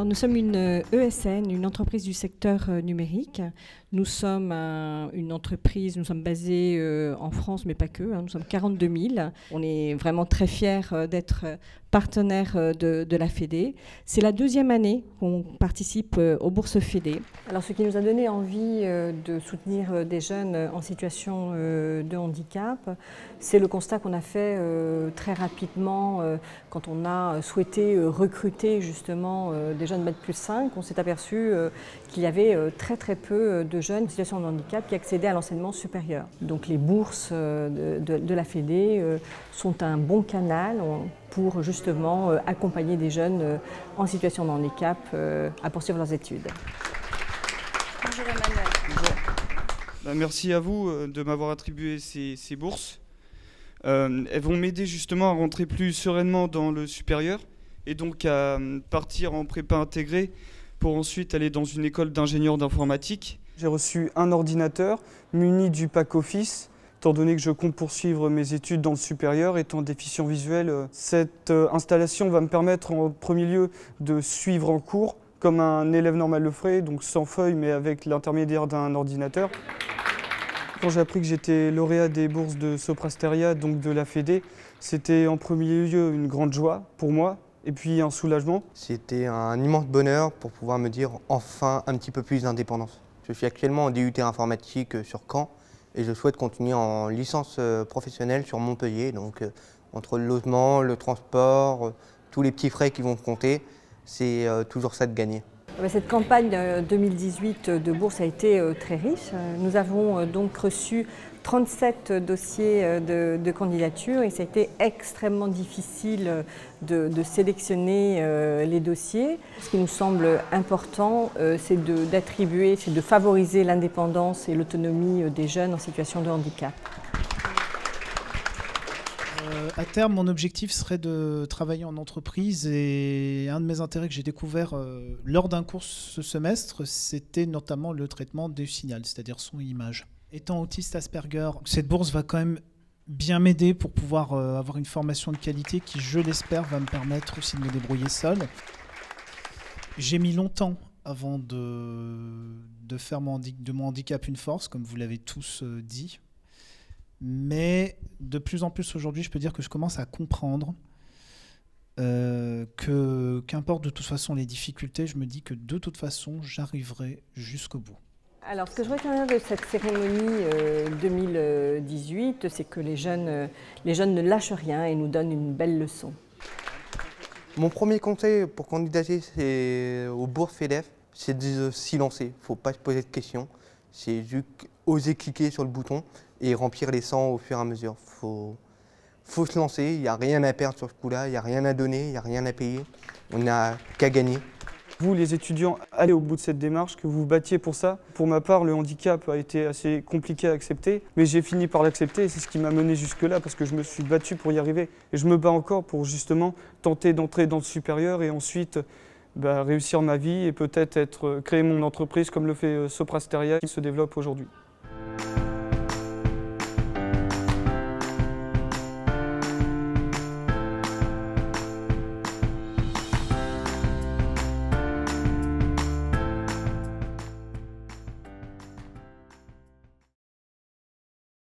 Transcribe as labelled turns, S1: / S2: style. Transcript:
S1: nous sommes une ESN, une entreprise du secteur numérique. Nous sommes une entreprise, nous sommes basés en France, mais pas que, nous sommes 42 000. On est vraiment très fiers d'être partenaire de la FEDE. C'est la deuxième année qu'on participe aux bourses FEDE. Alors, ce qui nous a donné envie de soutenir des jeunes en situation de handicap, c'est le constat qu'on a fait très rapidement quand on a souhaité recruter justement des jeunes Bac+5. On s'est aperçu qu'il y avait très peu de jeunes en situation de handicap qui accédaient à l'enseignement supérieur. Donc les bourses de la FEDE sont un bon canal pour justement accompagner des jeunes en situation de handicap à poursuivre leurs études.
S2: Bonjour Emmanuel.
S3: Bonjour. Merci à vous de m'avoir attribué ces bourses. Elles vont m'aider justement à rentrer plus sereinement dans le supérieur et donc à partir en prépa intégrée pour ensuite aller dans une école d'ingénieur d'informatique.
S4: J'ai reçu un ordinateur muni du pack Office, étant donné que je compte poursuivre mes études dans le supérieur, étant déficient visuel. Cette installation va me permettre en premier lieu de suivre en cours comme un élève normal le ferait, donc sans feuille mais avec l'intermédiaire d'un ordinateur. Quand j'ai appris que j'étais lauréat des bourses de Soprasteria, donc de la FEDE, c'était en premier lieu une grande joie pour moi et puis un soulagement.
S5: C'était un immense bonheur pour pouvoir me dire enfin un petit peu plus d'indépendance. Je suis actuellement en DUT informatique sur Caen et je souhaite continuer en licence professionnelle sur Montpellier. Donc entre le logement, le transport, tous les petits frais qui vont compter, c'est toujours ça de gagner.
S1: Cette campagne 2018 de bourse a été très riche. Nous avons donc reçu 37 dossiers de candidature et ça a été extrêmement difficile de sélectionner les dossiers. Ce qui nous semble important, c'est d'attribuer, c'est de favoriser l'indépendance et l'autonomie des jeunes en situation de handicap.
S6: À terme, mon objectif serait de travailler en entreprise et un de mes intérêts que j'ai découvert lors d'un cours ce semestre, c'était notamment le traitement du signal, c'est-à-dire son et image. Étant autiste Asperger, cette bourse va quand même bien m'aider pour pouvoir avoir une formation de qualité qui, je l'espère, va me permettre aussi de me débrouiller seul. J'ai mis longtemps avant de faire de mon handicap une force, comme vous l'avez tous dit. Mais de plus en plus aujourd'hui, je peux dire que je commence à comprendre que qu'importe de toute façon les difficultés, je me dis que de toute façon, j'arriverai jusqu'au bout.
S1: Alors, ce que je retiens de cette cérémonie 2018, c'est que les jeunes ne lâchent rien et nous donnent une belle leçon.
S5: Mon premier conseil pour candidater aux bourses FEDEF, c'est de s'y lancer. Il ne faut pas se poser de questions. C'est juste oser cliquer sur le bouton et remplir les 100 au fur et à mesure. Faut se lancer, il n'y a rien à perdre sur ce coup-là, il n'y a rien à donner, il n'y a rien à payer. On n'a qu'à gagner.
S4: Vous, les étudiants, allez au bout de cette démarche, que vous vous battiez pour ça. Pour ma part, le handicap a été assez compliqué à accepter, mais j'ai fini par l'accepter et c'est ce qui m'a mené jusque-là parce que je me suis battu pour y arriver. Et je me bats encore pour justement tenter d'entrer dans le supérieur et ensuite réussir ma vie et peut-être créer mon entreprise comme le fait Soprasteria qui se développe aujourd'hui.